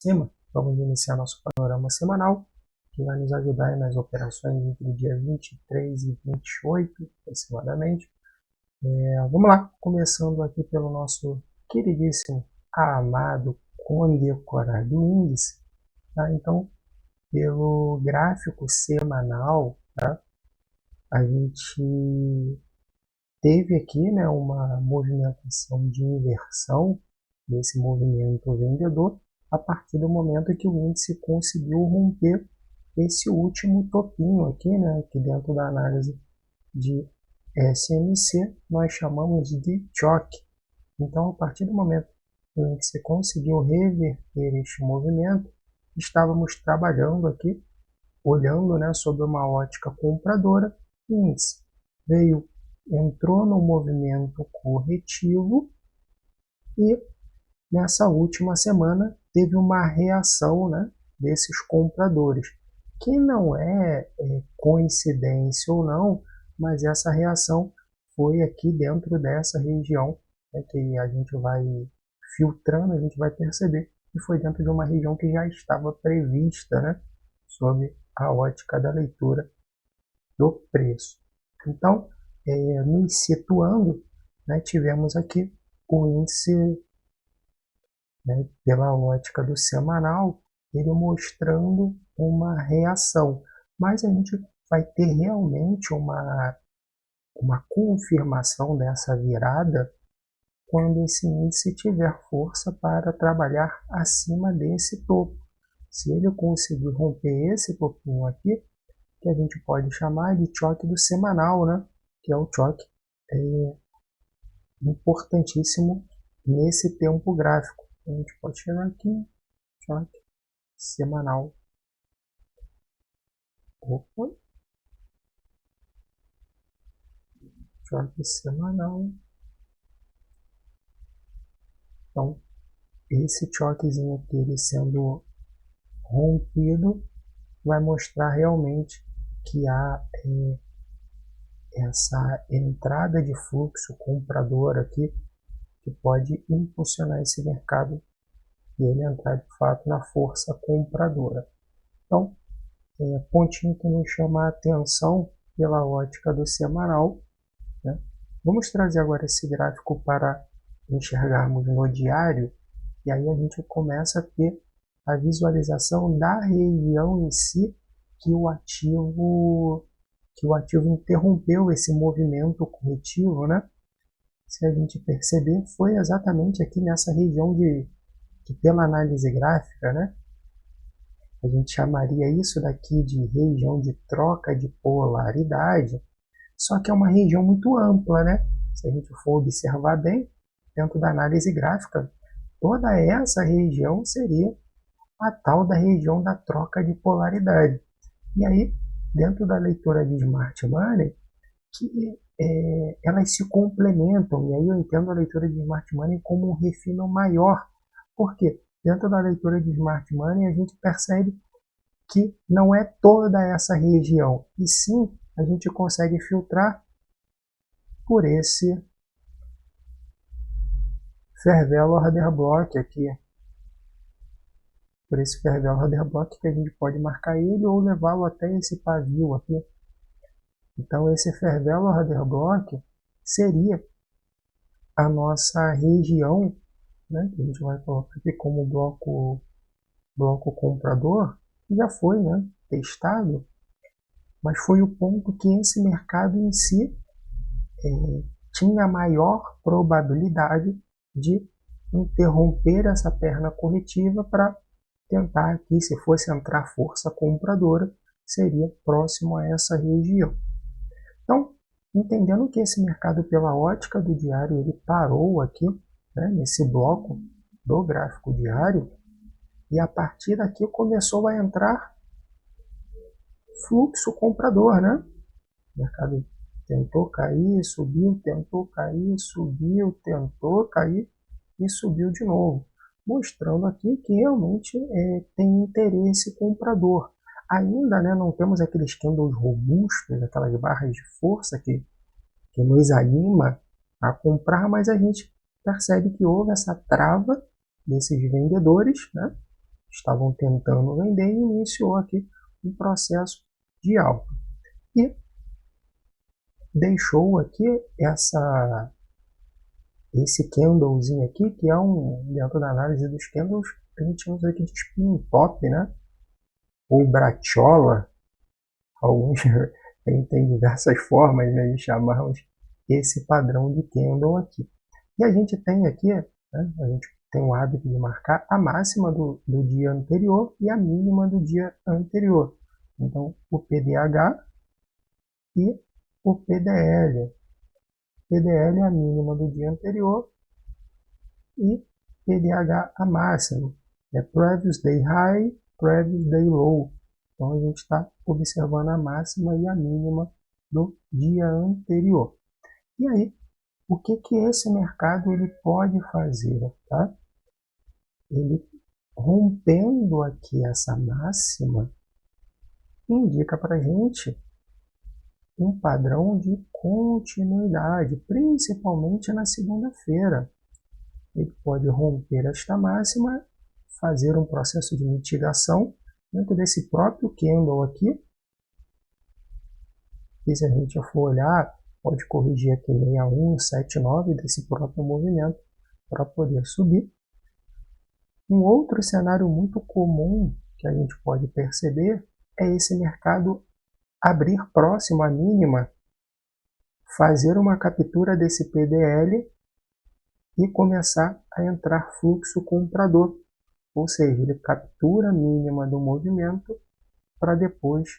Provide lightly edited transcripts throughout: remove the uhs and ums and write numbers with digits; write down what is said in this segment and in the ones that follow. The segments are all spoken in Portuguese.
cima, vamos iniciar nosso panorama semanal, que vai nos ajudar nas operações entre o dia 23 e 28, aproximadamente. Vamos lá, começando aqui pelo nosso queridíssimo, amado, condecorado índice. Tá? Então, pelo gráfico semanal, tá? A gente teve aqui, né, uma movimentação de inversão desse movimento vendedor a partir do momento que o índice conseguiu romper esse último topinho aqui, né, que dentro da análise de SMC nós chamamos de choque. Então, a partir do momento que o índice conseguiu reverter este movimento, estávamos trabalhando aqui, olhando, né, sob uma ótica compradora, o índice entrou no movimento corretivo e nessa última semana teve uma reação, né, desses compradores, que não é coincidência ou não, mas essa reação foi aqui dentro dessa região, né, que a gente vai filtrando, a gente vai perceber que foi dentro de uma região que já estava prevista, né, sob a ótica da leitura do preço. Então, nos situando, né, tivemos aqui o índice, né, pela ótica do semanal, ele mostrando uma reação, mas a gente vai ter realmente uma confirmação dessa virada quando esse índice tiver força para trabalhar acima desse topo. Se ele conseguir romper esse topinho aqui, que a gente pode chamar de choque do semanal, né? Que é o choque importantíssimo nesse tempo gráfico. A gente pode chegar aqui, choque semanal. Opa, choque semanal. Então, esse choquezinho aqui, ele sendo rompido, vai mostrar realmente que há essa entrada de fluxo comprador aqui, que pode impulsionar esse mercado e ele entrar de fato na força compradora. Então, pontinho que nos chama a atenção pela ótica do semanal, né? Vamos trazer agora esse gráfico para enxergarmos no diário, e aí a gente começa a ter a visualização da região em si que o ativo interrompeu esse movimento corretivo, né? Se a gente perceber, foi exatamente aqui nessa região que pela análise gráfica, né, a gente chamaria isso daqui de região de troca de polaridade, só que é uma região muito ampla, né? Se a gente for observar bem, dentro da análise gráfica, toda essa região seria a tal da região da troca de polaridade. E aí, dentro da leitura de Smart Money, que elas se complementam, e aí eu entendo a leitura de Smart Money como um refino maior, porque dentro da leitura de Smart Money a gente percebe que não é toda essa região, e sim a gente consegue filtrar por esse Fair Value Order Block aqui, por esse Fair Value Order Block que a gente pode marcar ele ou levá-lo até esse pavio aqui. Então esse Fair Value Order Block seria a nossa região, né, que a gente vai colocar aqui como bloco comprador, que já foi, né, testado, mas foi o ponto que esse mercado em si tinha maior probabilidade de interromper essa perna corretiva para tentar aqui, se fosse entrar força compradora, seria próximo a essa região. Então, entendendo que esse mercado pela ótica do diário, ele parou aqui, né, nesse bloco do gráfico diário, e a partir daqui começou a entrar fluxo comprador, né? O mercado tentou cair, subiu, tentou cair, subiu, tentou cair e subiu de novo, mostrando aqui que realmente tem interesse comprador. Ainda, né, não temos aqueles candles robustos, aquelas barras de força que nos anima a comprar, mas a gente percebe que houve essa trava desses vendedores, né? estavam tentando vender e iniciou aqui um processo de alta. E deixou aqui esse candlezinho aqui, que é dentro da análise dos candles, a gente usa aqui de spin top, né? Ou brachola, alguns tem diversas formas, né, de chamarmos esse padrão de candle aqui. E a gente tem aqui, né, a gente tem o hábito de marcar a máxima do dia anterior e a mínima do dia anterior. Então, o PDH e o PDL. PDL é a mínima do dia anterior e PDH a máxima. É Previous Day High, Previous Day Low. Então, a gente está observando a máxima e a mínima do dia anterior. E aí, o que esse mercado ele pode fazer? Tá? Ele, rompendo aqui essa máxima, indica para a gente um padrão de continuidade, principalmente na segunda-feira. Ele pode romper esta máxima, fazer um processo de mitigação dentro desse próprio candle aqui. E se a gente for olhar, pode corrigir aqui 6179 desse próprio movimento para poder subir. Um outro cenário muito comum que a gente pode perceber é esse mercado abrir próximo à mínima, fazer uma captura desse PDL e começar a entrar fluxo comprador. Ou seja, ele captura a mínima do movimento para depois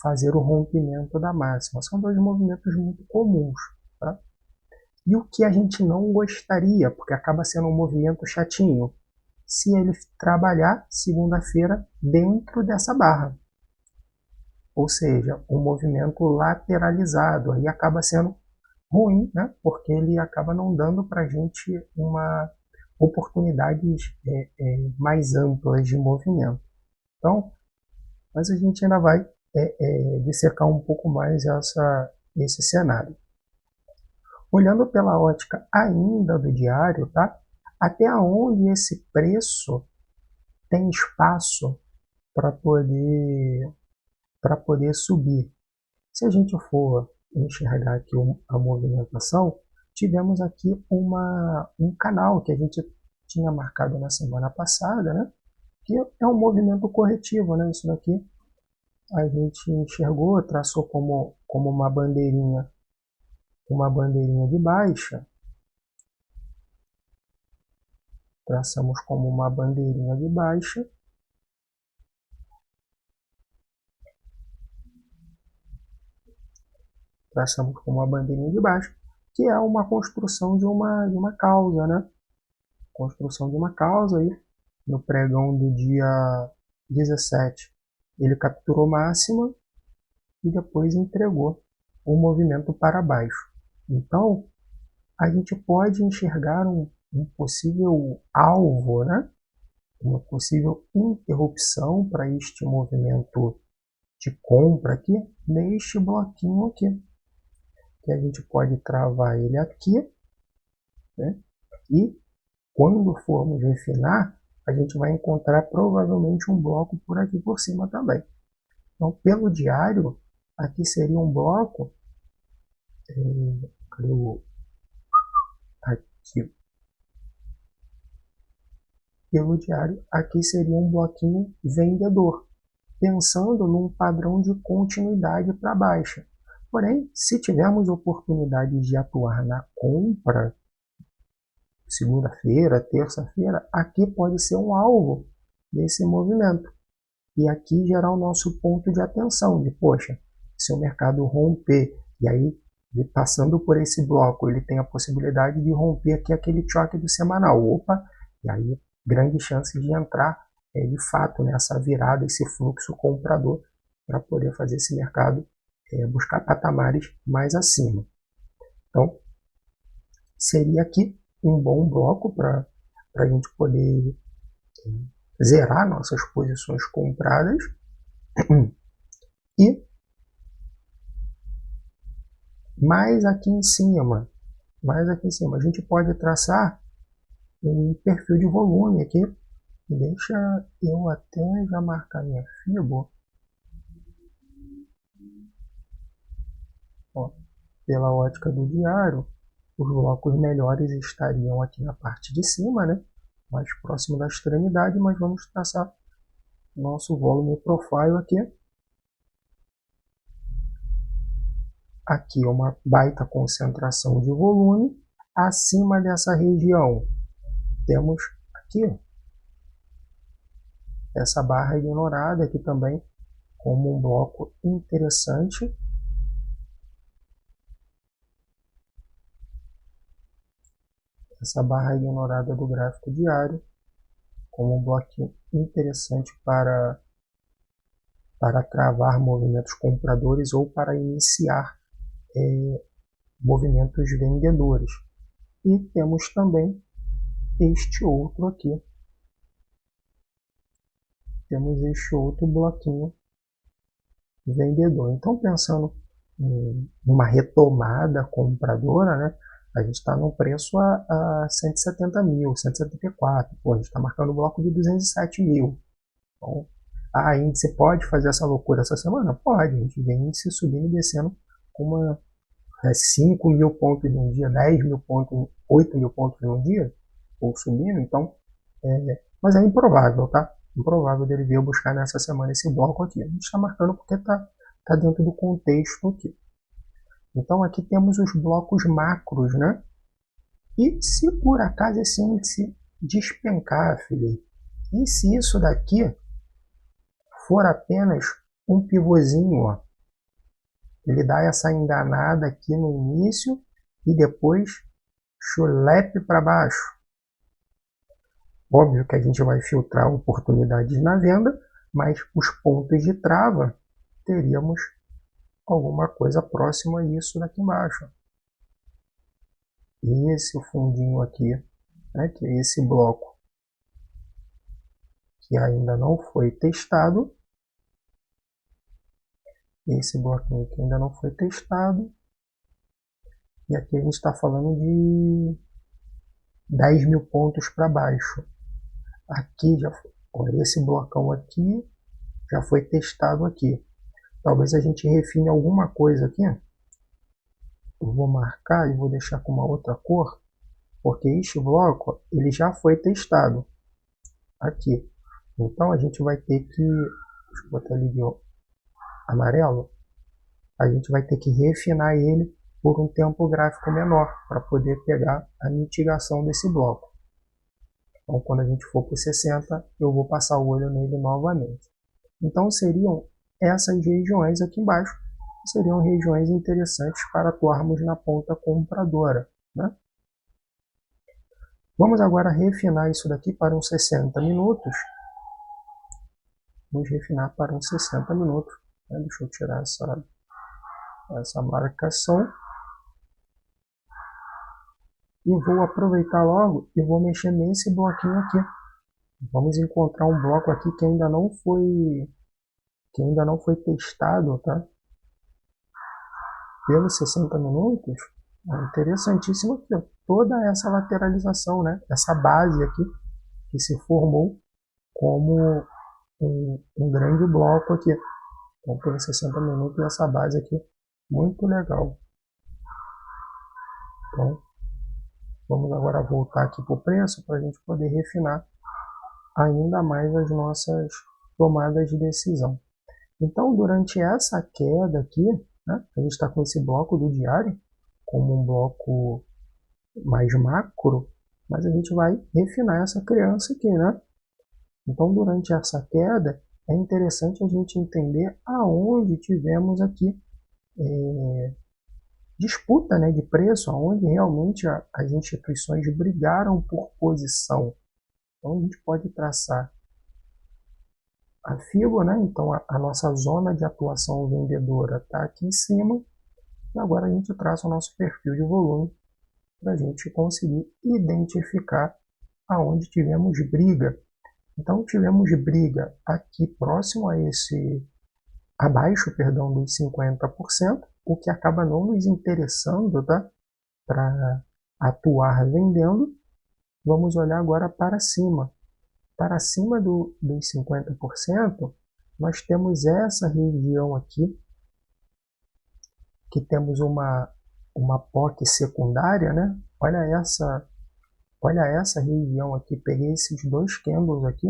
fazer o rompimento da máxima. São dois movimentos muito comuns. Tá? E o que a gente não gostaria, porque acaba sendo um movimento chatinho, se ele trabalhar segunda-feira dentro dessa barra. Ou seja, um movimento lateralizado. Aí acaba sendo ruim, né? Porque ele acaba não dando para a gente oportunidades mais amplas de movimento. Então, mas a gente ainda vai dissecar um pouco mais esse cenário. Olhando pela ótica ainda do diário, tá? Até onde esse preço tem espaço para poder subir. Se a gente for enxergar aqui a movimentação, tivemos aqui um canal que a gente tinha marcado na semana passada, né? Que é um movimento corretivo, né? Isso daqui a gente enxergou, traçou como uma bandeirinha de baixa. Traçamos como uma bandeirinha de baixa. Traçamos como uma bandeirinha de baixa, que é uma construção de uma causa, né? Construção de uma causa aí, no pregão do dia 17, ele capturou máxima e depois entregou o movimento para baixo. Então, a gente pode enxergar um possível alvo, né? Uma possível interrupção para este movimento de compra aqui, neste bloquinho aqui. Que a gente pode travar ele aqui, né? E quando formos refinar, a gente vai encontrar provavelmente um bloco por aqui por cima também. Então, pelo diário, aqui seria um bloco, aqui, pelo diário, aqui seria um bloquinho vendedor, pensando num padrão de continuidade para baixa. Porém, se tivermos oportunidade de atuar na compra, segunda-feira, terça-feira, aqui pode ser um alvo desse movimento. E aqui gerar o nosso ponto de atenção, de poxa, se o mercado romper, e aí passando por esse bloco, ele tem a possibilidade de romper aqui aquele choque do semanal. Opa, e aí grande chance de entrar de fato nessa virada, esse fluxo comprador, para poder fazer esse mercado buscar patamares mais acima. Então, seria aqui um bom bloco para a gente poder zerar nossas posições compradas e mais aqui em cima, a gente pode traçar um perfil de volume aqui Deixa eu até já marcar minha FIBO. Ó, pela ótica do diário, os blocos melhores estariam aqui na parte de cima, né? Mais próximo da extremidade, mas vamos traçar nosso volume profile aqui. Aqui é uma baita concentração de volume. Acima dessa região, temos aqui essa barra ignorada aqui também como um bloco interessante. Essa barra ignorada do gráfico diário como um bloquinho interessante para travar movimentos compradores ou para iniciar movimentos vendedores. E temos também este outro aqui. Temos este outro bloquinho vendedor. Então, pensando em uma retomada compradora, né? A gente está no preço a 170 mil, 174. Pô, a gente está marcando o bloco de 207 mil. Então, a índice pode fazer essa loucura essa semana? Pode. A gente vem índice subindo e descendo com uma 5 mil pontos num dia, 10 mil pontos, 8 mil pontos num dia, ou subindo. Então, mas é improvável, tá? Improvável dele vir buscar nessa semana esse bloco aqui. A gente está marcando porque está dentro do contexto aqui. Então aqui temos os blocos macros, né? E se por acaso esse índice despencar, Felipe, e se isso daqui for apenas um pivôzinho, ó, ele dá essa enganada aqui no início e depois chulepe para baixo. Óbvio que a gente vai filtrar oportunidades na venda, mas os pontos de trava teríamos alguma coisa próxima a isso daqui embaixo. E esse fundinho aqui, né, que é esse bloco que ainda não foi testado. Esse bloquinho que ainda não foi testado. E aqui a gente está falando de 10 mil pontos para baixo. Aqui já foi, olha, esse blocão aqui já foi testado aqui. Talvez a gente refine alguma coisa aqui. Eu vou marcar e vou deixar com uma outra cor, porque este bloco ele já foi testado aqui. Então a gente vai ter que, deixa eu botar ali de amarelo, a gente vai ter que refinar ele por um tempo gráfico menor para poder pegar a mitigação desse bloco. Então quando a gente for para o 60, eu vou passar o olho nele novamente. Então seriam essas regiões aqui embaixo, seriam regiões interessantes para atuarmos na ponta compradora, né? Vamos agora refinar isso daqui para uns 60 minutos. Vamos refinar para uns 60 minutos. Né? Deixa eu tirar essa marcação. E vou aproveitar logo e vou mexer nesse bloquinho aqui. Vamos encontrar um bloco aqui que ainda não foi testado, tá? Pelos 60 minutos. É interessantíssimo aqui, ó. Toda essa lateralização, né? Essa base aqui que se formou como um grande bloco aqui. Então, pelos 60 minutos, essa base aqui, muito legal. Então, vamos agora voltar aqui para o preço para a gente poder refinar ainda mais as nossas tomadas de decisão. Então, durante essa queda aqui, né, a gente está com esse bloco do diário como um bloco mais macro, mas a gente vai refinar essa criança aqui, né? Então, durante essa queda, é interessante a gente entender aonde tivemos aqui disputa, né, de preço, aonde realmente as instituições brigaram por posição. Então, a gente pode traçar a FIBO, né? Então a nossa zona de atuação vendedora está aqui em cima. E agora a gente traça o nosso perfil de volume para a gente conseguir identificar aonde tivemos briga. Então tivemos briga aqui próximo a abaixo, perdão, dos 50%, o que acaba não nos interessando, tá? Para atuar vendendo. Vamos olhar agora para cima. para cima dos 50%, nós temos essa região aqui, que temos uma POC secundária, né? Olha essa região aqui, peguei esses dois candles aqui,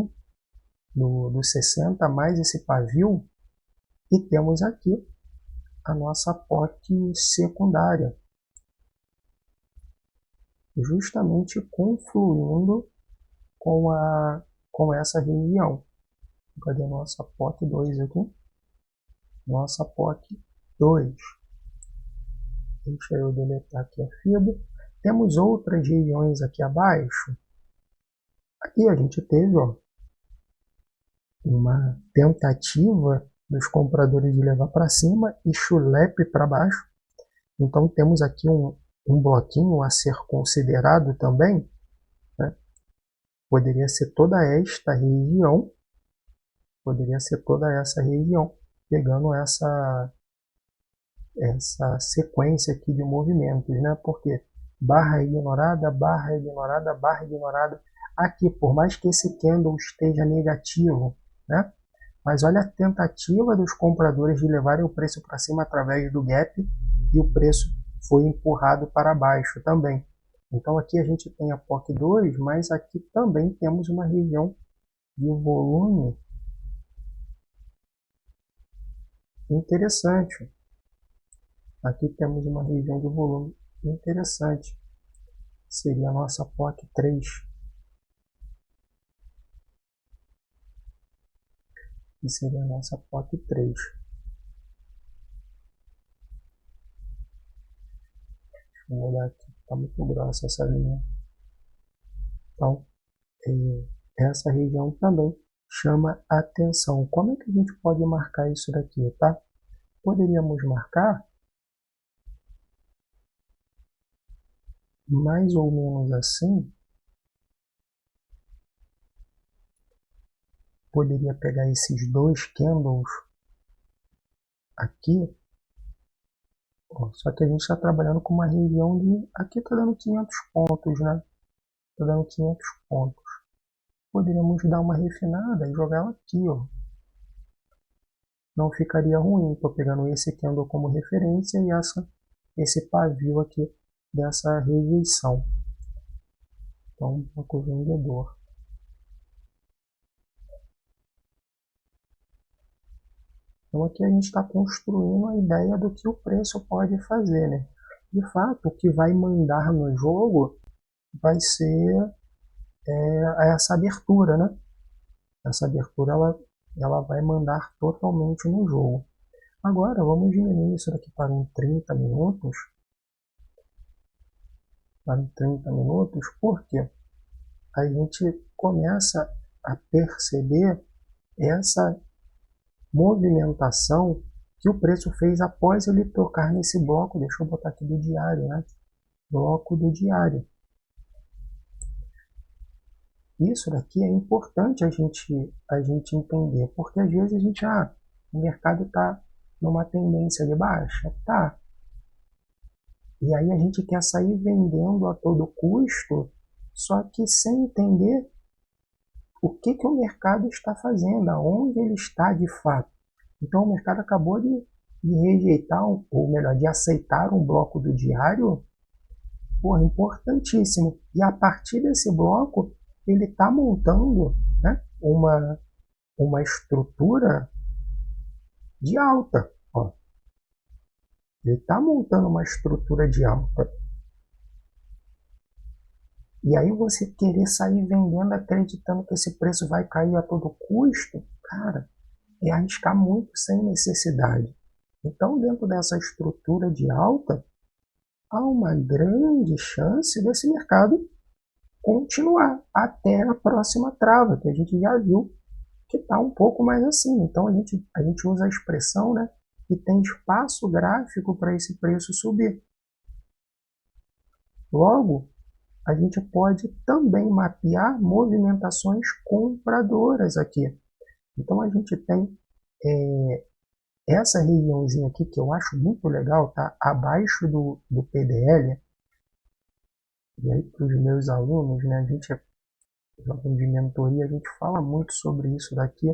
do 60 mais esse pavio, e temos aqui a nossa POC secundária, justamente confluindo com essa região. Cadê a nossa POC 2 aqui? Nossa POC 2. Deixa eu deletar aqui a fibra. Temos outras regiões aqui abaixo. Aqui a gente teve uma tentativa dos compradores de levar para cima e chulepe para baixo. Então temos aqui um bloquinho a ser considerado também, né? Poderia ser toda esta região, poderia ser toda essa região, pegando essa sequência aqui de movimentos, né? Porque barra ignorada, barra ignorada, barra ignorada. Aqui, por mais que esse candle esteja negativo, né? Mas olha a tentativa dos compradores de levarem o preço para cima através do gap, e o preço foi empurrado para baixo também. Então aqui a gente tem a POC 2, mas aqui também temos uma região de volume interessante. Aqui temos uma região de volume interessante. Seria a nossa POC 3. E seria a nossa POC 3. Deixa eu mudar aqui. Está muito grossa essa linha. Então, essa região também chama atenção. Como é que a gente pode marcar isso daqui, tá? Poderíamos marcar mais ou menos assim. Poderia pegar esses dois candles aqui. Só que a gente está trabalhando com uma região de... Aqui está dando 500 pontos, né? Está dando 500 pontos. Poderíamos dar uma refinada e jogar ela aqui, ó. Não ficaria ruim. Estou pegando esse candle como referência e esse pavio aqui dessa rejeição. Então, bloco vendedor. Então aqui a gente está construindo a ideia do que o preço pode fazer, né? De fato, o que vai mandar no jogo vai ser essa abertura, né? Essa abertura ela vai mandar totalmente no jogo. Agora vamos diminuir isso daqui para 30 minutos. Para 30 minutos, porque a gente começa a perceber essa movimentação que o preço fez após ele tocar nesse bloco. Deixa eu botar aqui do diário, né? Bloco do diário. Isso daqui é importante a gente entender, porque às vezes a gente, o mercado está numa tendência de baixa, tá? E aí a gente quer sair vendendo a todo custo, só que sem entender o que o mercado está fazendo, aonde ele está de fato. Então o mercado acabou de rejeitar, ou melhor, de aceitar um bloco do diário, importantíssimo. E a partir desse bloco, ele está montando, né, uma estrutura de alta. Ó. Ele está montando uma estrutura de alta. E aí você querer sair vendendo acreditando que esse preço vai cair a todo custo, cara, é arriscar muito sem necessidade. Então, dentro dessa estrutura de alta, há uma grande chance desse mercado continuar até a próxima trava, que a gente já viu que está um pouco mais assim. Então, a gente usa a expressão, né, que tem espaço gráfico para esse preço subir. Logo, a gente pode também mapear movimentações compradoras aqui. Então a gente tem essa regiãozinha aqui que eu acho muito legal, tá? Abaixo do PDL. E aí para os meus alunos, né, de mentoria, a gente fala muito sobre isso daqui,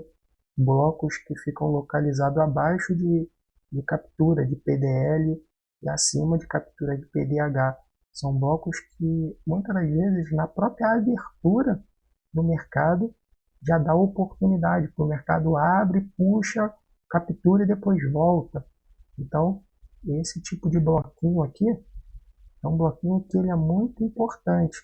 blocos que ficam localizados abaixo de captura de PDL e acima de captura de PDH. São blocos que, muitas das vezes, na própria abertura do mercado, já dá oportunidade, porque o mercado abre, puxa, captura e depois volta. Então, esse tipo de bloquinho aqui é um bloquinho que ele é muito importante.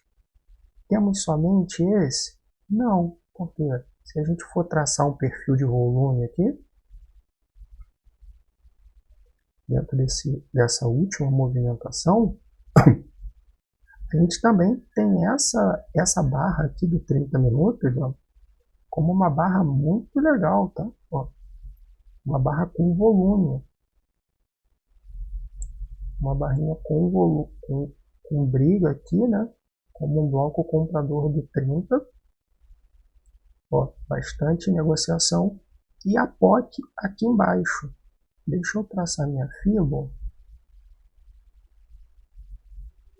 Temos somente esse? Não, porque se a gente for traçar um perfil de volume aqui, dentro dessa última movimentação, a gente também tem essa barra aqui do 30 minutos, ó, como uma barra muito legal, tá? Ó, uma barra com volume. Uma barrinha com volume, com briga aqui, né? Como um bloco comprador do 30. Ó, bastante negociação. E a POC aqui embaixo. Deixa eu traçar minha fila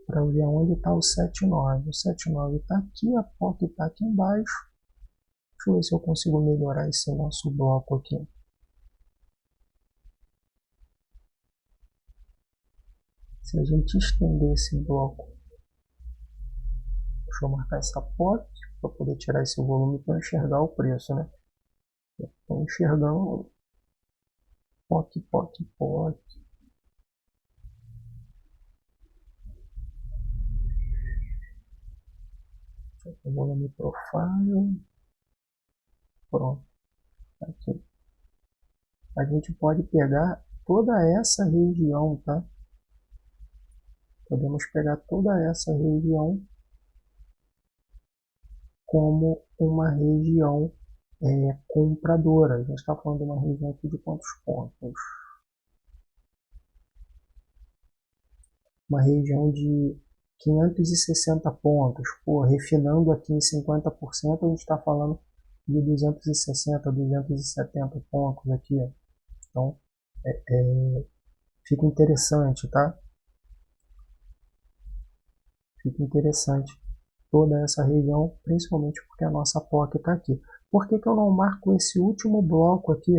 para ver onde está o 7,9. O 7,9 está aqui, a POC está aqui embaixo. Deixa eu ver se eu consigo melhorar esse nosso bloco aqui. Se a gente estender esse bloco, deixa eu marcar essa POC para poder tirar esse volume para enxergar o preço, né? Estou enxergando POC, POC, POC. Eu vou no profile. Pronto. Aqui. A gente pode pegar toda essa região, tá? Podemos pegar toda essa região como uma região compradora. A gente está falando de uma região aqui de quantos pontos? Uma região de 560 pontos. Pô, refinando aqui em 50%, a gente está falando de 260, 270 pontos aqui. Então, fica interessante, tá? Fica interessante toda essa região, principalmente porque a nossa POC está aqui. Por que eu não marco esse último bloco aqui?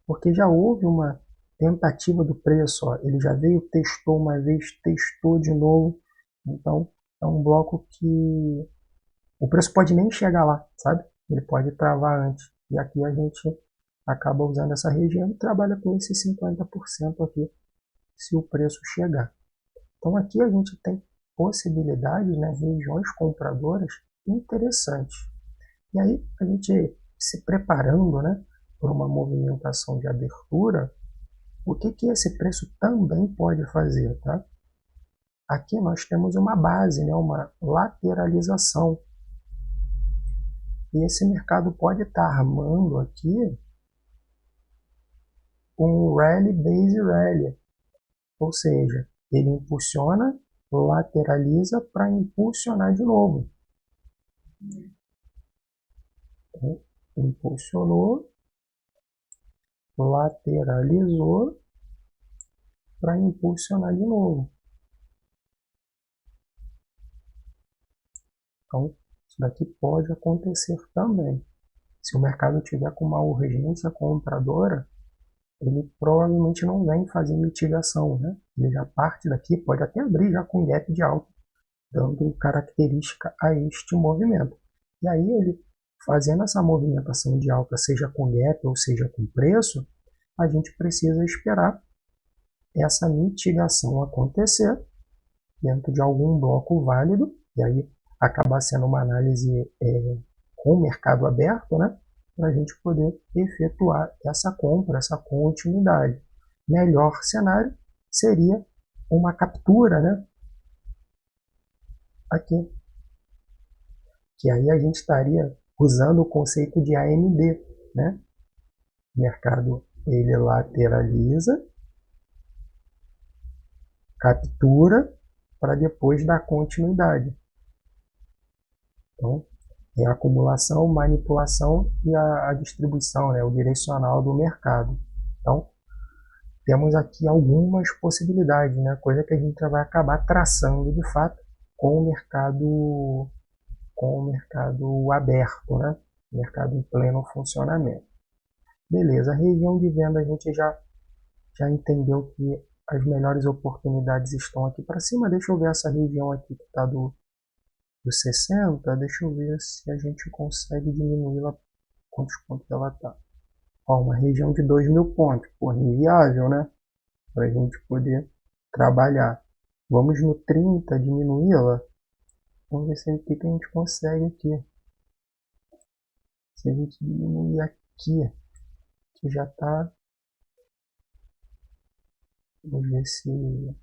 Porque já houve uma tentativa do preço, ó. Ele já veio, testou uma vez, testou de novo. Então, é um bloco que o preço pode nem chegar lá, sabe? Ele pode travar antes. E aqui a gente acaba usando essa região e trabalha com esses 50% aqui, se o preço chegar. Então aqui a gente tem possibilidades, né, regiões compradoras interessantes. E aí a gente se preparando, né, por uma movimentação de abertura, o que esse preço também pode fazer, tá? Aqui nós temos uma base, né, uma lateralização. E esse mercado pode estar armando aqui um rally base rally, ou seja, ele impulsiona, lateraliza para impulsionar de novo. Então, impulsionou, lateralizou para impulsionar de novo. Então, isso daqui pode acontecer também. Se o mercado tiver com uma urgência compradora, ele provavelmente não vem fazer mitigação, né? Ele já parte daqui, pode até abrir já com gap de alta, dando característica a este movimento. E aí ele, fazendo essa movimentação de alta, seja com gap ou seja com preço, a gente precisa esperar essa mitigação acontecer dentro de algum bloco válido, e aí acabar sendo uma análise com o mercado aberto, né? Para a gente poder efetuar essa compra, essa continuidade. Melhor cenário seria uma captura, né? Aqui. Que aí a gente estaria usando o conceito de AMD, né? O mercado ele lateraliza, captura para depois dar continuidade. Então, é a acumulação, manipulação e a distribuição, né, o direcional do mercado. Então, temos aqui algumas possibilidades, né, coisa que a gente vai acabar traçando de fato com o mercado aberto, né? Mercado em pleno funcionamento. Beleza, a região de venda a gente já entendeu que as melhores oportunidades estão aqui para cima. Deixa eu ver essa região aqui que está do 60. Deixa eu ver se a gente consegue diminuí-la. Quantos pontos ela está? Ó, uma região de 2.000 pontos. Porra, inviável, né? Para a gente poder trabalhar. Vamos no 30, diminuí-la. Vamos ver se o que a gente consegue aqui. Se a gente diminuir aqui, que já está. Vamos ver se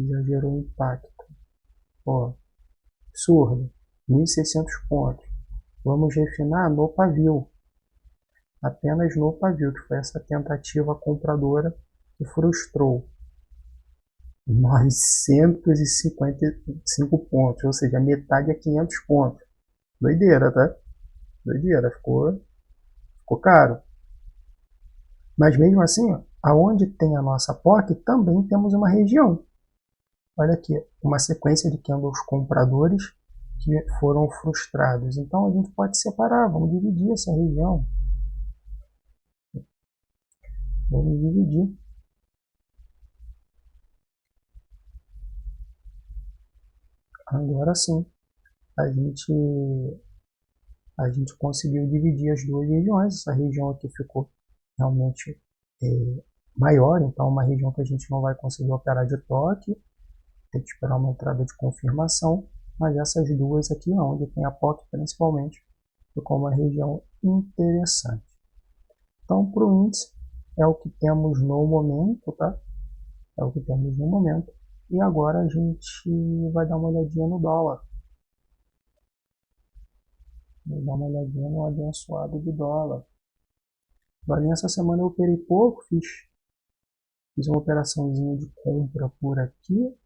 já gerou impacto. Ó, absurdo. 1.600 pontos. Vamos refinar no pavio. Apenas no pavio, que foi essa tentativa compradora que frustrou. 955 pontos, ou seja, metade é 500 pontos. Doideira, tá? Doideira, ficou caro. Mas mesmo assim, ó, aonde tem a nossa POC, também temos uma região. Olha aqui, uma sequência de candles compradores que foram frustrados. Então a gente pode separar, vamos dividir essa região. Vamos dividir. Agora sim, a gente conseguiu dividir as duas regiões. Essa região aqui ficou realmente maior, então uma região que a gente não vai conseguir operar de toque, tem que esperar uma entrada de confirmação, mas essas duas aqui, onde tem a POC principalmente, ficou uma região interessante. Então, para o índice, é o que temos no momento, tá? É o que temos no momento. E agora a gente vai dar uma olhadinha no dólar. Vou dar uma olhadinha no abençoado de dólar. Dólar essa semana eu operei pouco, fiz uma operaçãozinha de compra por aqui.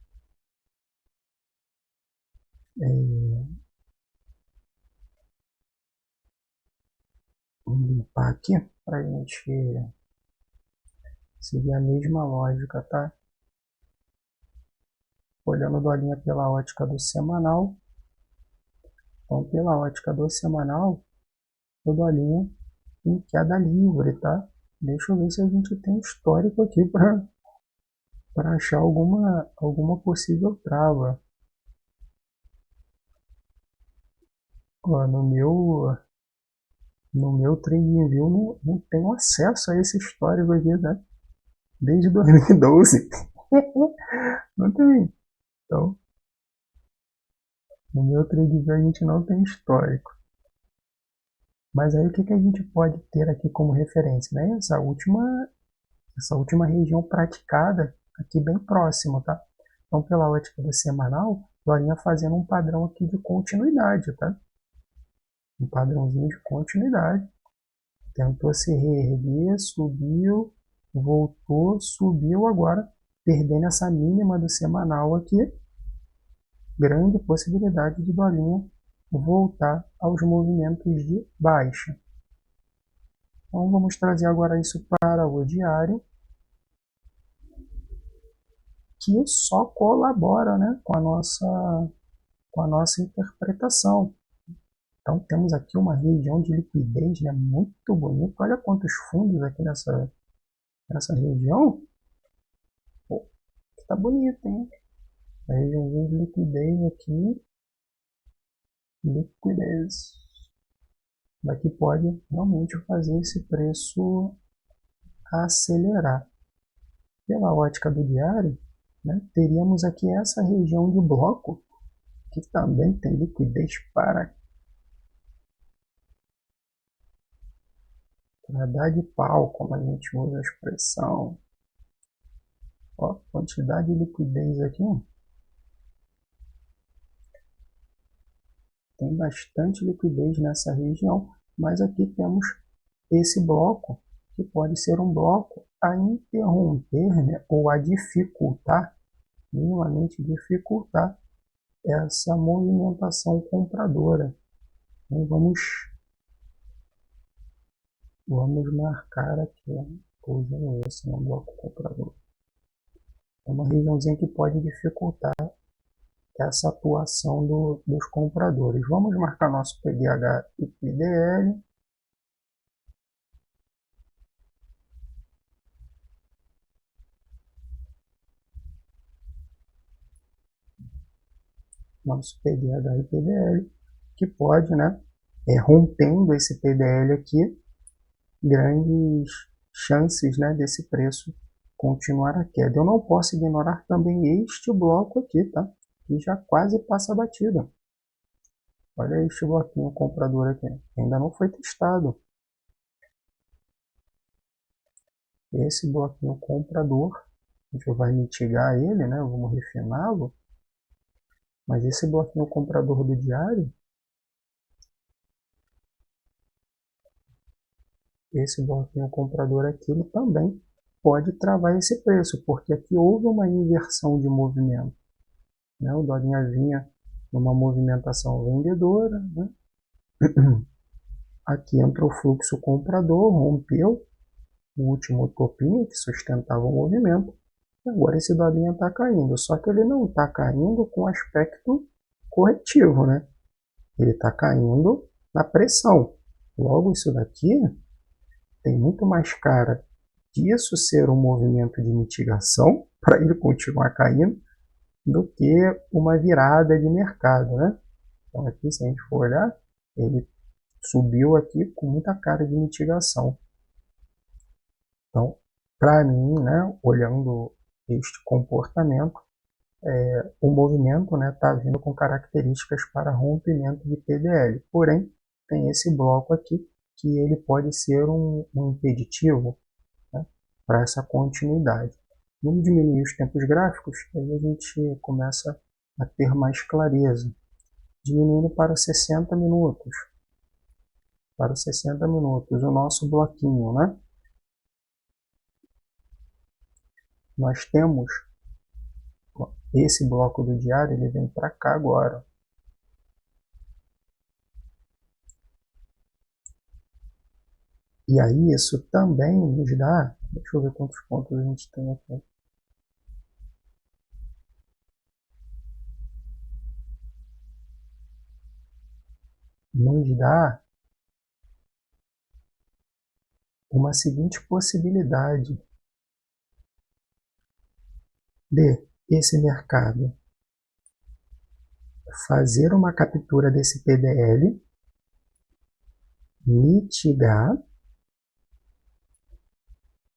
Vamos limpar aqui para a gente seguir a mesma lógica, tá? Olhando o dólar pela ótica do semanal. Então, pela ótica do semanal, o dólar em queda livre, tá? Deixa eu ver se a gente tem histórico aqui para achar alguma possível trava. Ó, no meu TradingView não tenho acesso a esse histórico aqui, né? Desde 2012. Não tem. Então, no meu TradingView a gente não tem histórico. Mas aí o que a gente pode ter aqui como referência, né? Essa última região praticada aqui bem próximo, tá? Então, pela ótica do semanal, Dorinha fazendo um padrão aqui de continuidade, tá? Um padrãozinho de continuidade. Tentou se reerguer, subiu, voltou, subiu agora, perdendo essa mínima do semanal aqui. Grande possibilidade de Dorinha voltar aos movimentos de baixa. Então vamos trazer agora isso para o diário, que só colabora, né, com a nossa interpretação. Então temos aqui uma região de liquidez, né, muito bonita. Olha quantos fundos aqui nessa região. Pô, tá bonito, hein? A região de liquidez aqui. Liquidez. Daqui pode realmente fazer esse preço acelerar. Pela ótica do diário, né, teríamos aqui essa região de bloco, que também tem liquidez para dar de pau, como a gente usa a expressão. Ó, quantidade de liquidez aqui. Tem bastante liquidez nessa região, mas aqui temos esse bloco, que pode ser um bloco a interromper, né, ou a dificultar, minimamente dificultar essa movimentação compradora. Então vamos marcar aqui, estou usando esse no bloco comprador. É uma regiãozinha que pode dificultar essa atuação dos compradores. Vamos marcar nosso PDH e PDL. Nosso PDH e PDL, que pode, né, rompendo esse PDL aqui, grandes chances, né, desse preço continuar a queda. Eu não posso ignorar também este bloco aqui, tá? Que já quase passa a batida. Olha este bloquinho comprador aqui, ainda não foi testado. Esse bloquinho comprador, a gente vai mitigar ele, né? Vamos refiná-lo. Mas esse bloquinho comprador do diário, esse bloquinho comprador aqui, ele também pode travar esse preço, porque aqui houve uma inversão de movimento, né? O dólar vinha numa movimentação vendedora, né? Aqui entra o fluxo comprador, rompeu o último topinho que sustentava o movimento. Agora esse dólar está caindo, só que ele não está caindo com aspecto corretivo, né? Ele está caindo na pressão. Logo, isso daqui tem muito mais cara disso ser um movimento de mitigação para ele continuar caindo do que uma virada de mercado, né? Então aqui, se a gente for olhar, ele subiu aqui com muita cara de mitigação. Então, para mim, né, olhando este comportamento, o movimento está vindo com características para rompimento de PDL. Porém, tem esse bloco aqui que ele pode ser um impeditivo, né, para essa continuidade. Vamos diminuir os tempos gráficos, aí a gente começa a ter mais clareza. Diminuindo para 60 minutos. Para 60 minutos, o nosso bloquinho, né? Nós temos esse bloco do diário, ele vem para cá agora. E aí isso também nos dá, deixa eu ver quantos pontos a gente tem aqui. Nos dá uma seguinte possibilidade de esse mercado fazer uma captura desse PDL, mitigar,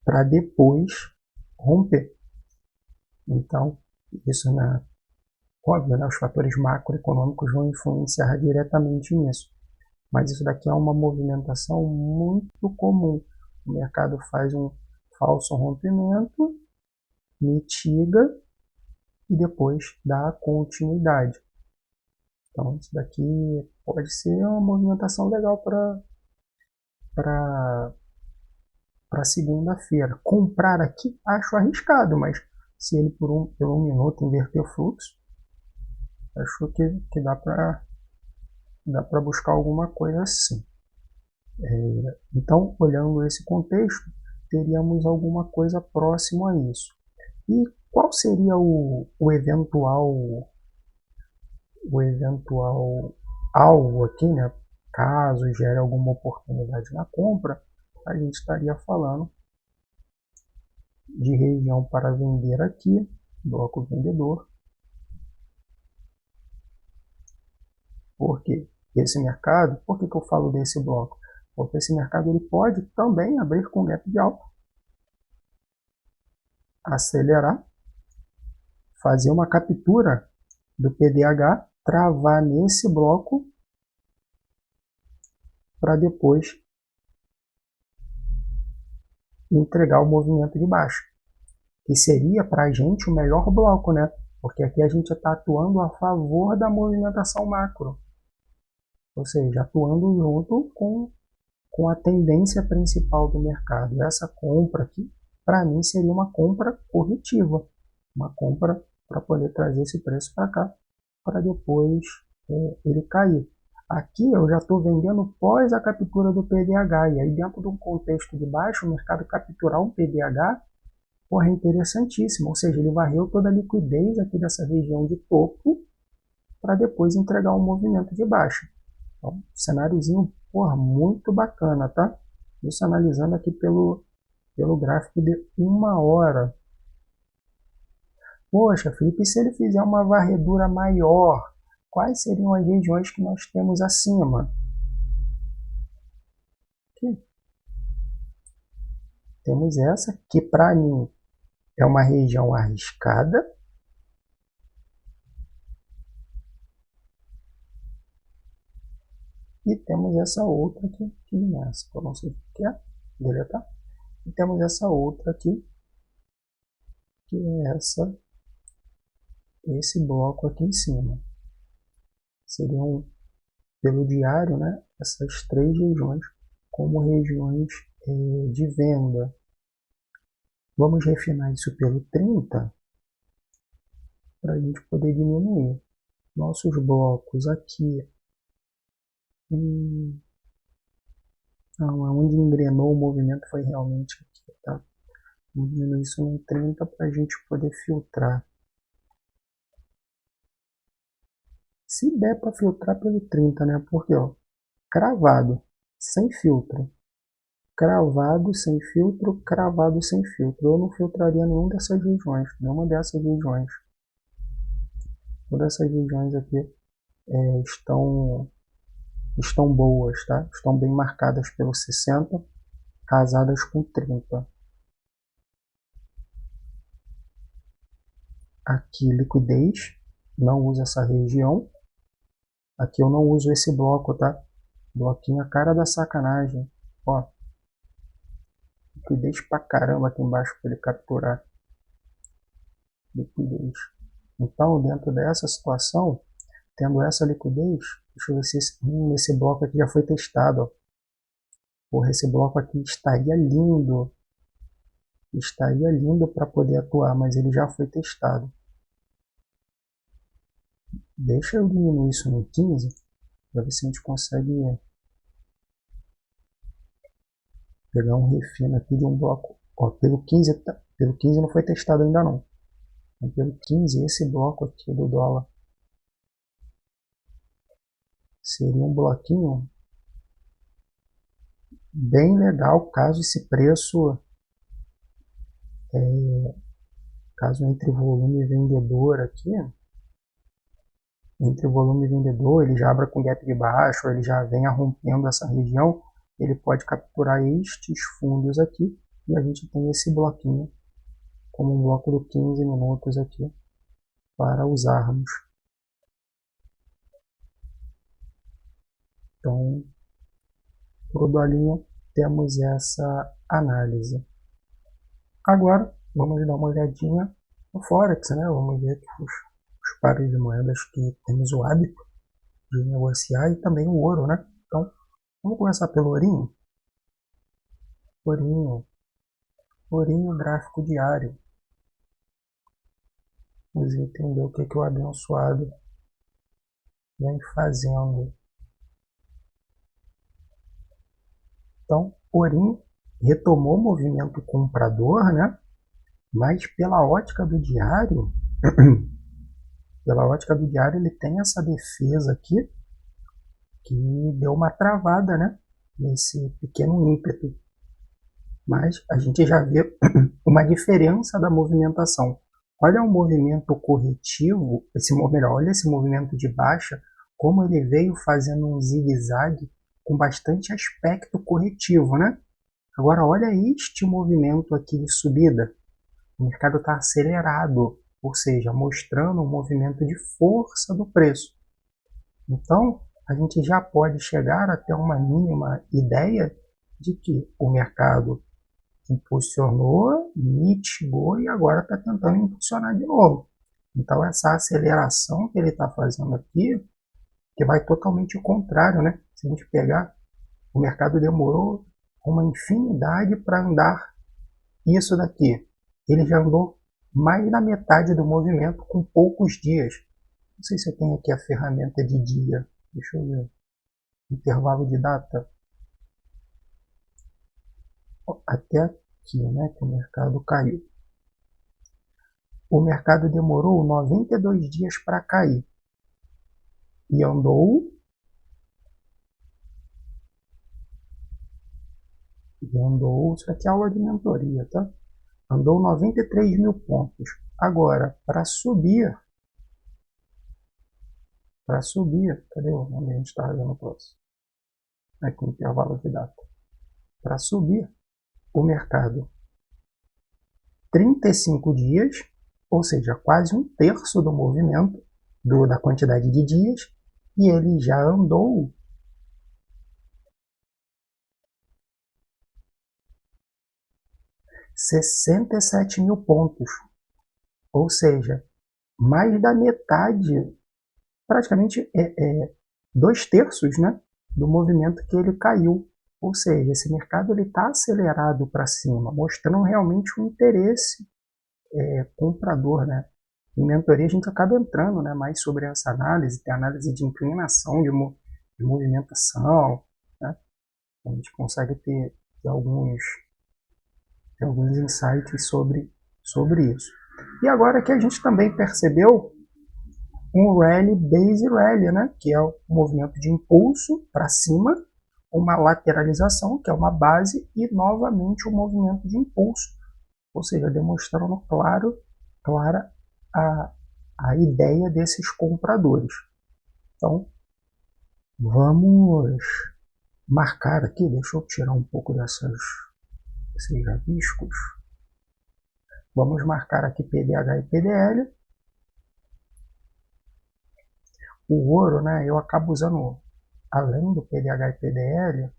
para depois romper. Então, isso, óbvio, né, os fatores macroeconômicos vão influenciar diretamente nisso. Mas isso daqui é uma movimentação muito comum. O mercado faz um falso rompimento, mitiga e depois dá continuidade. Então, isso daqui pode ser uma movimentação legal para segunda-feira. Comprar aqui acho arriscado, mas se ele por um minuto inverter o fluxo, acho que dá para buscar alguma coisa assim. Então, olhando esse contexto, teríamos alguma coisa próximo a isso. E qual seria o eventual alvo aqui, né? Caso gere alguma oportunidade na compra, a gente estaria falando de região para vender aqui, bloco vendedor. Porque esse mercado, por que eu falo desse bloco? Porque esse mercado ele pode também abrir com gap de alta, acelerar, fazer uma captura do PDH, travar nesse bloco para depois entregar o movimento de baixo, que seria para a gente o melhor bloco, né? Porque aqui a gente está atuando a favor da movimentação macro, ou seja, atuando junto com a tendência principal do mercado. Essa compra aqui, para mim, seria uma compra corretiva, uma compra para poder trazer esse preço para cá, para depois ele cair. Aqui eu já estou vendendo pós a captura do PDH, e aí dentro de um contexto de baixo, o mercado capturar um PDH, porra, é interessantíssimo, ou seja, ele varreu toda a liquidez aqui dessa região de topo para depois entregar um movimento de baixa. Então, cenáriozinho, porra, muito bacana, tá? Isso analisando aqui pelo gráfico de 1 hora. Poxa, Felipe, e se ele fizer uma varredura maior, quais seriam as regiões que nós temos acima? Aqui. Temos essa, que para mim é uma região arriscada. E temos essa outra aqui, que nessa, que eu não sei o que é, deletar. E temos essa outra aqui, que é esse bloco aqui em cima. Seriam, pelo diário, né, essas 3 regiões como regiões de venda. Vamos refinar isso pelo 30 para a gente poder diminuir. Nossos blocos aqui. Não, onde engrenou o movimento foi realmente aqui, tá? Vamos diminuir isso no 30 para a gente poder filtrar. Se der para filtrar pelo 30, né? Porque, ó, cravado, sem filtro. Cravado sem filtro, cravado sem filtro. Eu não filtraria nenhuma dessas regiões. Nenhuma dessas regiões. Todas essas regiões aqui estão boas, tá? Estão bem marcadas pelo 60, casadas com 30. Aqui, liquidez. Não uso essa região. Aqui eu não uso esse bloco, tá? Bloquinho a cara da sacanagem. Ó. Liquidez pra caramba aqui embaixo para ele capturar. Liquidez. Então, dentro dessa situação, tendo essa liquidez, deixa eu ver se esse bloco aqui já foi testado. Ó. Porra, esse bloco aqui estaria lindo. Estaria lindo para poder atuar, mas ele já foi testado. Deixa eu diminuir isso no 15, para ver se a gente consegue pegar um refino aqui de um bloco. Ó, pelo 15 não foi testado ainda não. Então, pelo 15, esse bloco aqui do dólar seria um bloquinho bem legal caso esse preço, caso entre volume vendedor aqui, entre o volume vendedor, ele já abra com gap de baixo, ele já venha rompendo essa região, ele pode capturar estes fundos aqui e a gente tem esse bloquinho como um bloco de 15 minutos aqui para usarmos. Então, para o dolinho temos essa análise. Agora, vamos dar uma olhadinha no Forex, né? Vamos ver aqui os pares de moedas que temos o hábito de negociar e também o ouro, né? Então, vamos começar pelo ourinho. Ourinho gráfico diário. Vamos entender o que o abençoado vem fazendo. Então, ourinho retomou o movimento comprador, né? Mas pela ótica do diário, ele tem essa defesa aqui que deu uma travada, né? Nesse pequeno ímpeto. Mas a gente já vê uma diferença da movimentação. Olha o movimento corretivo, olha esse movimento de baixa, como ele veio fazendo um zigue-zague com bastante aspecto corretivo, né? Agora olha este movimento aqui de subida. O mercado está acelerado, ou seja, mostrando um movimento de força do preço. Então, a gente já pode chegar até uma mínima ideia de que o mercado impulsionou, mitigou e agora está tentando impulsionar de novo. Então, essa aceleração que ele está fazendo aqui, que vai totalmente ao contrário, né? Se a gente pegar, o mercado demorou uma infinidade para andar isso daqui. Ele já andou mais da metade do movimento com poucos dias. Não sei se eu tenho aqui a ferramenta de dia. Deixa eu ver. Intervalo de data. Até aqui, né, que o mercado caiu. O mercado demorou 92 dias para cair. e andou, isso aqui é aula de mentoria, tá? Andou 93 mil pontos. Agora, para subir, cadê onde a gente está vendo o próximo? Aqui, intervalo de data. Para subir, o mercado 35 dias, ou seja, quase um terço do movimento, da quantidade de dias, e ele já andou 67 mil pontos, ou seja, mais da metade, praticamente dois terços, né, do movimento que ele caiu. Ou seja, esse mercado está acelerado para cima, mostrando realmente um interesse comprador, né? Em mentoria a gente acaba entrando, né, mais sobre essa análise, tem análise de inclinação, de movimentação, né? A gente consegue ter alguns insights sobre isso. E agora que a gente também percebeu um rally base rally, né, que é o movimento de impulso para cima, uma lateralização, que é uma base, e novamente um movimento de impulso, ou seja, demonstrando clara a ideia desses compradores. Então, vamos marcar aqui, deixa eu tirar um pouco desses rabiscos. Vamos marcar aqui PDH e PDL. O ouro, né, eu acabo usando, além do PDH e PDL,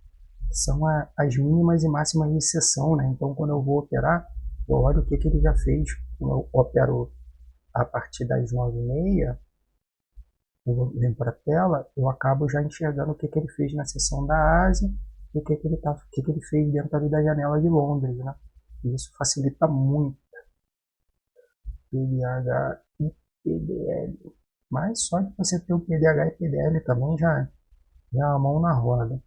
são as mínimas e máximas de sessão, né? Então, quando eu vou operar, eu olho o que ele já fez. Quando eu opero a partir das 9h30, eu venho para a tela, eu acabo já enxergando o que ele fez na sessão da Ásia e o que ele fez dentro ali da janela de Londres, né? E isso facilita muito PDH e PDL. Mas só de você ter o PDH e PDL também já é a mão na roda.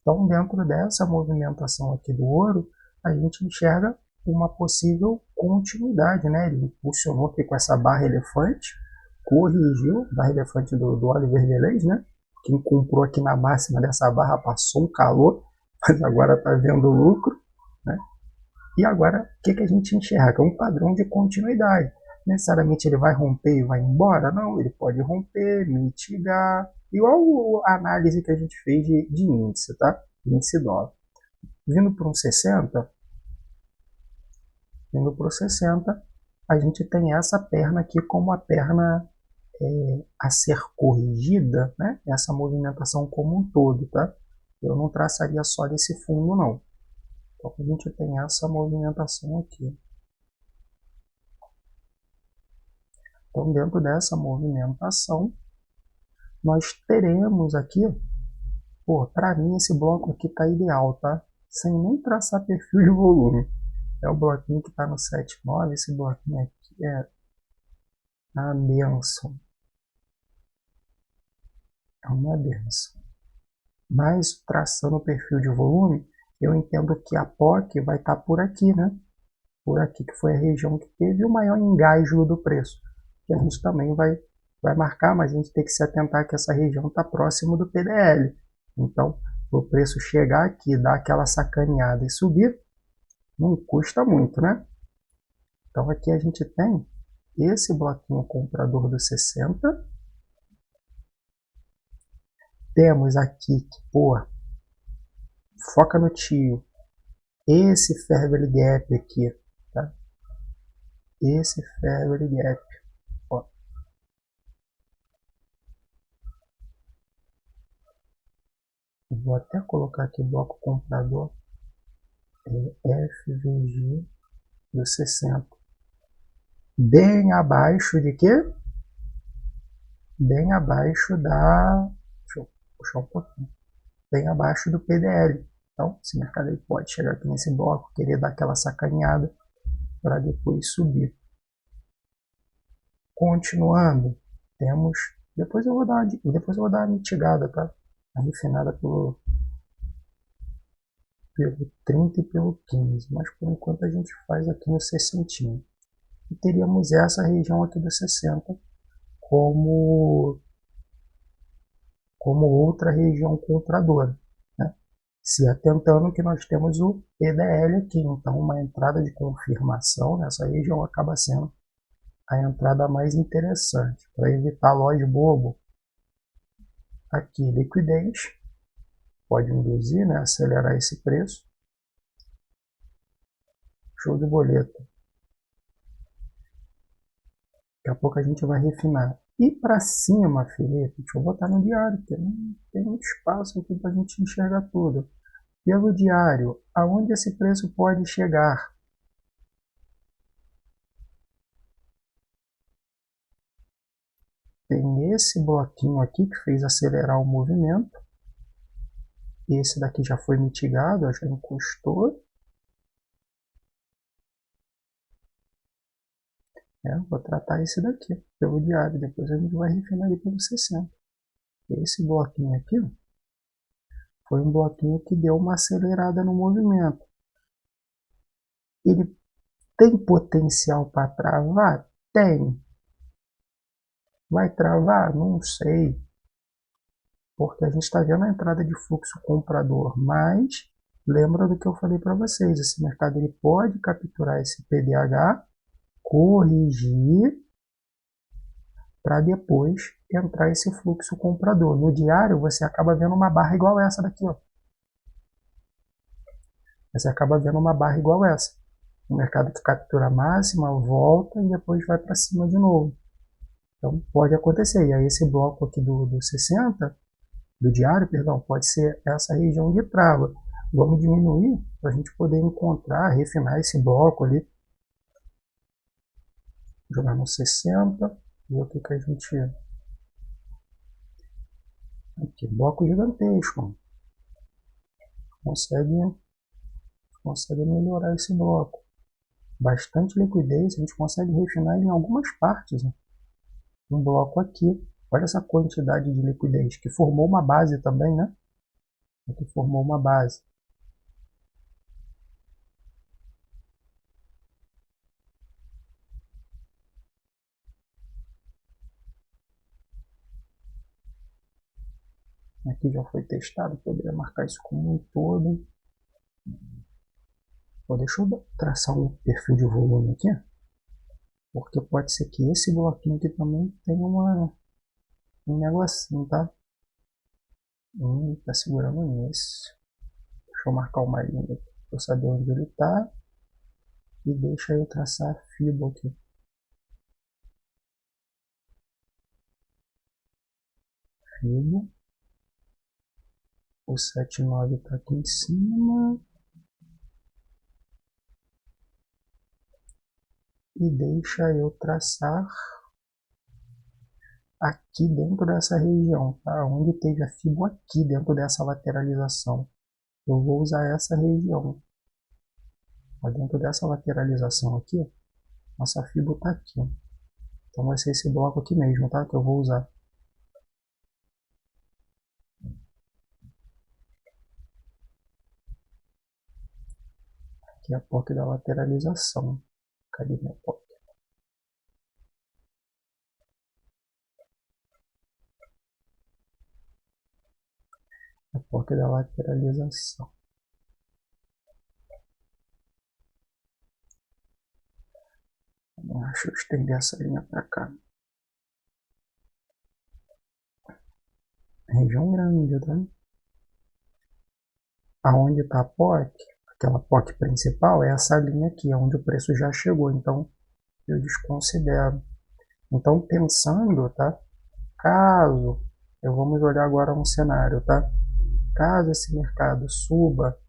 Então, dentro dessa movimentação aqui do ouro, a gente enxerga uma possível continuidade, né? Ele impulsionou aqui com essa barra elefante, corrigiu, barra elefante do Oliver Velez, né? Quem comprou aqui na máxima dessa barra passou um calor, mas agora está vendo lucro, né? E agora, o que a gente enxerga? Um padrão de continuidade. Necessariamente ele vai romper e vai embora? Não, ele pode romper, mitigar, igual a análise que a gente fez de índice, tá? Índice dólar. Vindo para um 60, a gente tem essa perna aqui como a perna a ser corrigida, né? Essa movimentação como um todo, tá? Eu não traçaria só desse fundo, não. Então a gente tem essa movimentação aqui. Então, dentro dessa movimentação, nós teremos aqui, para mim esse bloco aqui está ideal, tá? Sem nem traçar perfil de volume. É o bloquinho que está no 7,9, esse bloquinho aqui é a benção. É uma benção. Mas, traçando o perfil de volume, eu entendo que a POC vai estar por aqui, né? Por aqui, que foi a região que teve o maior engajo do preço. Que a gente também vai marcar, mas a gente tem que se atentar que essa região está próximo do PDL. Então, o preço chegar aqui, dar aquela sacaneada e subir, não custa muito, né? Então, aqui a gente tem esse bloquinho comprador do 60. Temos aqui que, foca no tio, esse Fairway Gap aqui, tá? Esse Fairway Gap. Ó. Vou até colocar aqui bloco comprador FVG do 60. Bem abaixo de quê? Bem abaixo da... Deixa eu puxar um pouquinho. Bem abaixo do PDL. Então, esse mercado aí pode chegar aqui nesse bloco, querer dar aquela sacaneada para depois subir. Continuando, temos... Depois eu vou dar uma mitigada, tá? A refinada pelo 30 e pelo 15. Mas por enquanto a gente faz aqui no 60. E teríamos essa região aqui do 60 como como outra região compradora, né? Se atentando que nós temos o PDL aqui, então uma entrada de confirmação nessa região acaba sendo a entrada mais interessante. Para evitar lote bobo, aqui liquidez, pode induzir, né, acelerar esse preço. Show de boleta. Daqui a pouco a gente vai refinar. E para cima, Felipe, deixa eu botar no diário, porque não tem muito espaço aqui para a gente enxergar tudo. Pelo diário, aonde esse preço pode chegar? Tem esse bloquinho aqui que fez acelerar o movimento. Esse daqui já foi mitigado, já encostou. Vou tratar esse daqui pelo diário, depois a gente vai refinar ele pelo 60. Esse bloquinho aqui foi um bloquinho que deu uma acelerada no movimento. Ele tem potencial para travar? Tem. Vai travar? Não sei. Porque a gente está vendo a entrada de fluxo comprador, mas lembra do que eu falei para vocês, esse mercado ele pode capturar esse PDH, corrigir para depois entrar esse fluxo comprador. No diário você acaba vendo uma barra igual essa daqui, ó. Você acaba vendo uma barra igual essa. O mercado que captura a máxima, volta e depois vai para cima de novo. Então pode acontecer. E aí esse bloco aqui do 60, do diário, perdão, pode ser essa região de trava. Vamos diminuir para a gente poder encontrar, refinar esse bloco ali. Jogar no 60, ver o que a gente... Aqui, bloco gigantesco. Consegue melhorar esse bloco. Bastante liquidez, a gente consegue refinar ele em algumas partes, né? Um bloco aqui, olha essa quantidade de liquidez, que formou uma base também, né? Aqui formou uma base. Aqui já foi testado, poderia marcar isso como um todo. Deixa eu traçar um perfil de volume aqui, porque pode ser que esse bloquinho aqui também tenha um negocinho, tá? Tá segurando nesse. Deixa eu marcar uma linha aqui para eu saber onde ele tá. E deixa eu traçar a fibra aqui. Fibra. O 79 tá aqui em cima. E deixa eu traçar aqui dentro dessa região, tá? Onde teve a fibra aqui dentro dessa lateralização. Eu vou usar essa região. Dentro dessa lateralização aqui, nossa fibra tá aqui. Então vai ser esse bloco aqui mesmo, tá? Que eu vou usar. Aqui é a POC da lateralização. Cadê minha POC? A POC da lateralização. Deixa eu estender essa linha para cá. Região grande, tá? Aonde está a POC, aquela POC principal, é essa linha aqui, onde o preço já chegou. Então, eu desconsidero. Então, pensando, tá? Caso, vamos olhar agora um cenário, tá? Caso esse mercado suba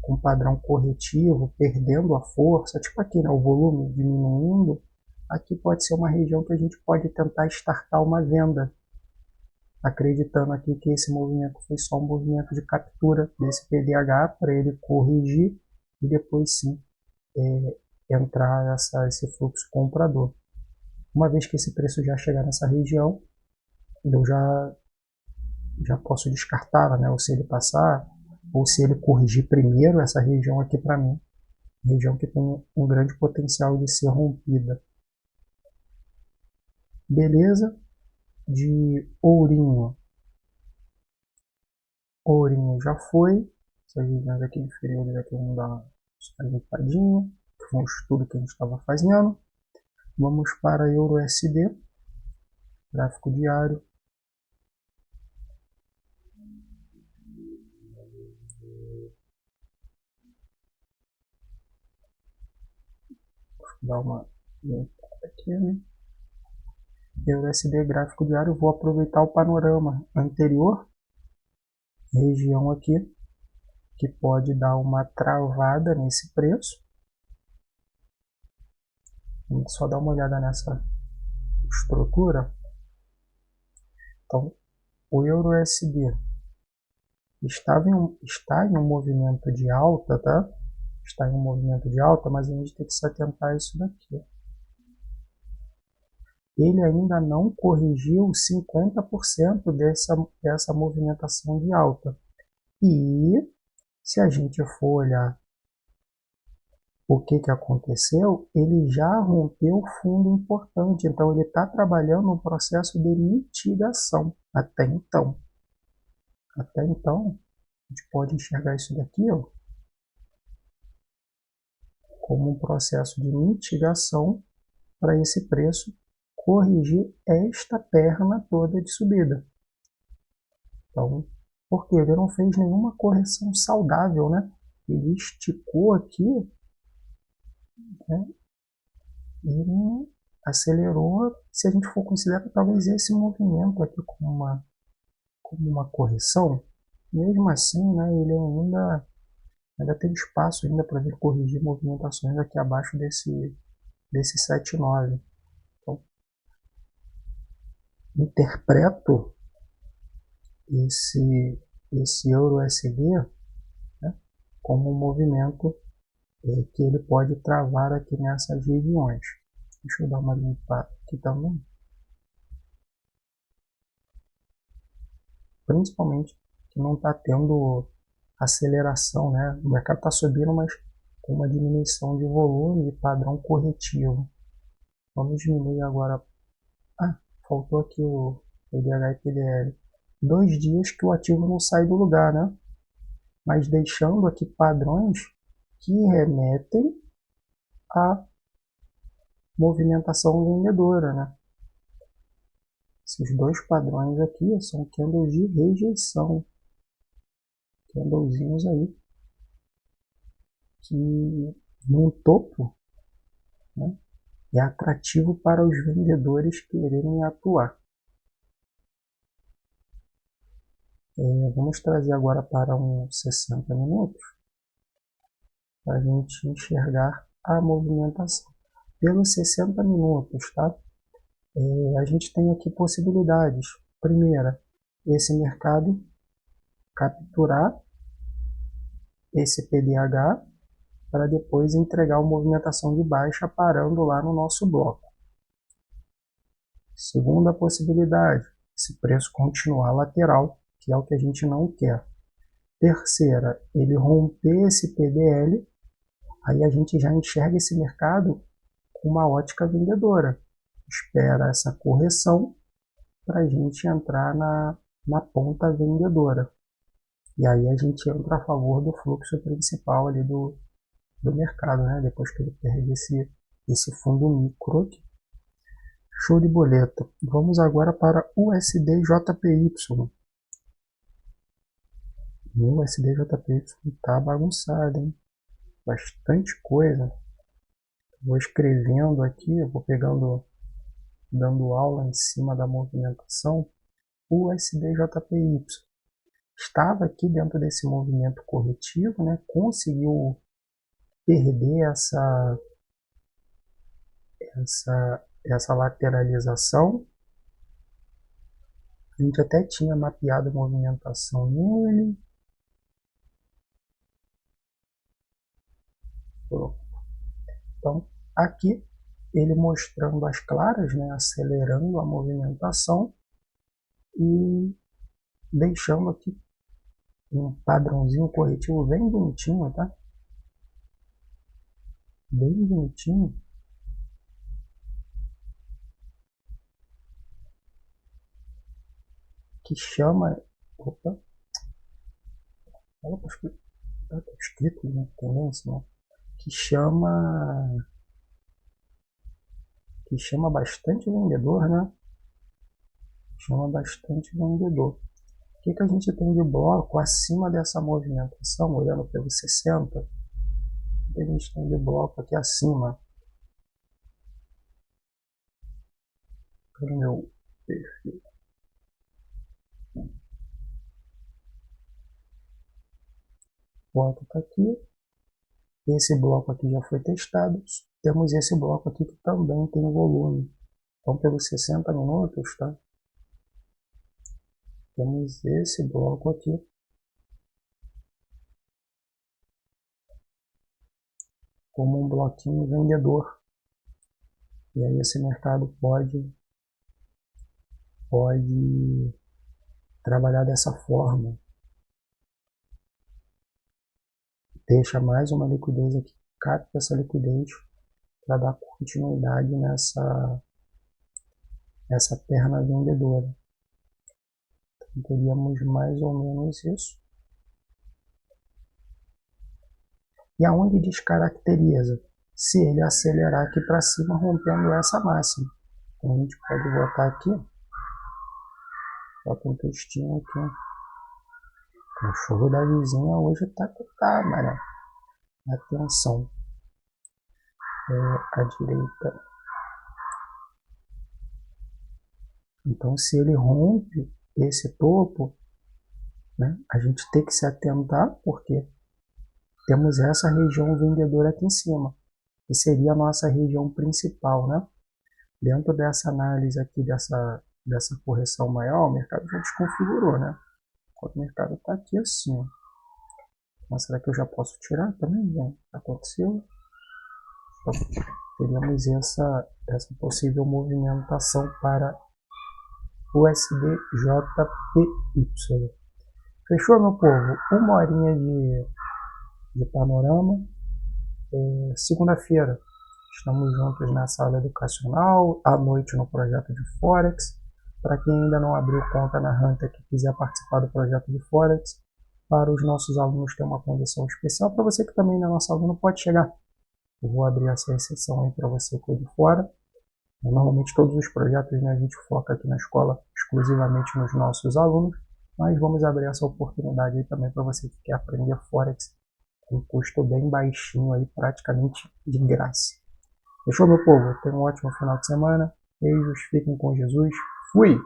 com padrão corretivo, perdendo a força, tipo aqui, né, o volume diminuindo, aqui pode ser uma região que a gente pode tentar startar uma venda, acreditando aqui que esse movimento foi só um movimento de captura desse PDH para ele corrigir e depois sim entrar esse fluxo comprador. Uma vez que esse preço já chegar nessa região, eu já posso descartá-la, né? Ou se ele passar, ou se ele corrigir primeiro essa região aqui para mim, região que tem um grande potencial de ser rompida. Beleza? De ourinho. Ourinho já foi. Essas regiões aqui inferiores aqui vamos dar uma limpadinha, que foi um estudo que a gente estava fazendo. Vamos para EURUSD, gráfico diário. Vou dar uma limpada aqui, né? EURUSD, gráfico diário. Vou aproveitar o panorama anterior, região aqui, que pode dar uma travada nesse preço. Vamos só dar uma olhada nessa estrutura. Então, o EURUSD está em um movimento de alta, tá? Está em um movimento de alta, mas a gente tem que se atentar a isso daqui. Ele ainda não corrigiu 50% dessa movimentação de alta. E se a gente for olhar o que aconteceu, ele já rompeu fundo importante, então ele está trabalhando um processo de mitigação até então. Até então, a gente pode enxergar isso daqui, ó, como um processo de mitigação para esse preço corrigir esta perna toda de subida. Então, porque ele não fez nenhuma correção saudável, né? Ele esticou aqui, né? E acelerou. Se a gente for considerar talvez esse movimento aqui como uma correção, mesmo assim, né, ele ainda tem espaço ainda para ele corrigir movimentações aqui abaixo desse 7,9. Então, interpreto esse EURUSD, né, como um movimento que ele pode travar aqui nessas regiões. Deixa eu dar uma limpada aqui também. Principalmente que não está tendo aceleração, né? O mercado está subindo, mas com uma diminuição de volume e padrão corretivo. Vamos diminuir agora. Ah, faltou aqui o IDH e PDL. 2 dias que o ativo não sai do lugar, né? Mas deixando aqui padrões que remetem à movimentação vendedora, né? Esses dois padrões aqui são candles de rejeição. Candlezinhos aí que no topo, né, é atrativo para os vendedores quererem atuar. Vamos trazer agora para uns 60 minutos para a gente enxergar a movimentação. Pelos 60 minutos, tá? A gente tem aqui possibilidades. Primeira, esse mercado capturar esse PDH para depois entregar uma movimentação de baixa parando lá no nosso bloco. Segunda possibilidade, esse preço continuar lateral, que é o que a gente não quer. Terceira, ele romper esse PDL, aí a gente já enxerga esse mercado com uma ótica vendedora. Espera essa correção para a gente entrar na ponta vendedora. E aí a gente entra a favor do fluxo principal ali do mercado, né? Depois que ele perde esse fundo micro aqui. Show de boleta. Vamos agora para o USDJPY. Meu USDJPY tá bagunçado, hein? Bastante coisa. Vou escrevendo aqui, vou dando aula em cima da movimentação. O USDJPY estava aqui dentro desse movimento corretivo, né? Conseguiu perder essa lateralização. A gente até tinha mapeado a movimentação nele. Então, aqui ele mostrando as claras, né, acelerando a movimentação e deixando aqui um padrãozinho corretivo bem bonitinho, tá? Bem bonitinho. Que chama, opa, Acho que tá escrito na tendência, né? Que chama bastante vendedor, né? Chama bastante vendedor. O que a gente tem de bloco acima dessa movimentação, olhando pelo 60? O que a gente tem de bloco aqui acima? Pelo meu perfil. O bloco está aqui. Esse bloco aqui já foi testado. Temos esse bloco aqui que também tem volume. Então, pelos 60 minutos, tá? Temos esse bloco aqui. Como um bloquinho vendedor. E aí esse mercado pode trabalhar dessa forma. Deixa mais uma liquidez aqui, capta essa liquidez para dar continuidade nessa perna vendedora. Então, teríamos mais ou menos isso. E aonde descaracteriza? Se ele acelerar aqui para cima, rompendo essa máxima. Então a gente pode botar aqui, bota um textinho aqui. O cachorro da vizinha hoje tá, né? Atenção. À direita. Então, se ele rompe esse topo, né, a gente tem que se atentar, porque temos essa região vendedora aqui em cima, que seria a nossa região principal, né? Dentro dessa análise aqui, dessa correção maior, o mercado já desconfigurou, né? Enquanto o mercado está aqui assim. Mas será que eu já posso tirar também? Não. Aconteceu. Então, teríamos essa possível movimentação para USDJPY. Fechou, meu povo? Uma horinha de panorama. Segunda-feira estamos juntos na sala educacional, à noite no projeto de Forex. Para quem ainda não abriu conta na Hunter que quiser participar do projeto de Forex, para os nossos alunos tem uma condição especial. Para você que também não é nosso aluno, pode chegar. Eu vou abrir essa exceção aí para você que é de fora. Normalmente todos os projetos, né, a gente foca aqui na escola exclusivamente nos nossos alunos, mas vamos abrir essa oportunidade aí também para você que quer aprender Forex com um custo bem baixinho aí, praticamente de graça. Fechou, meu povo? Tenham um ótimo final de semana. Beijos, fiquem com Jesus. Fui!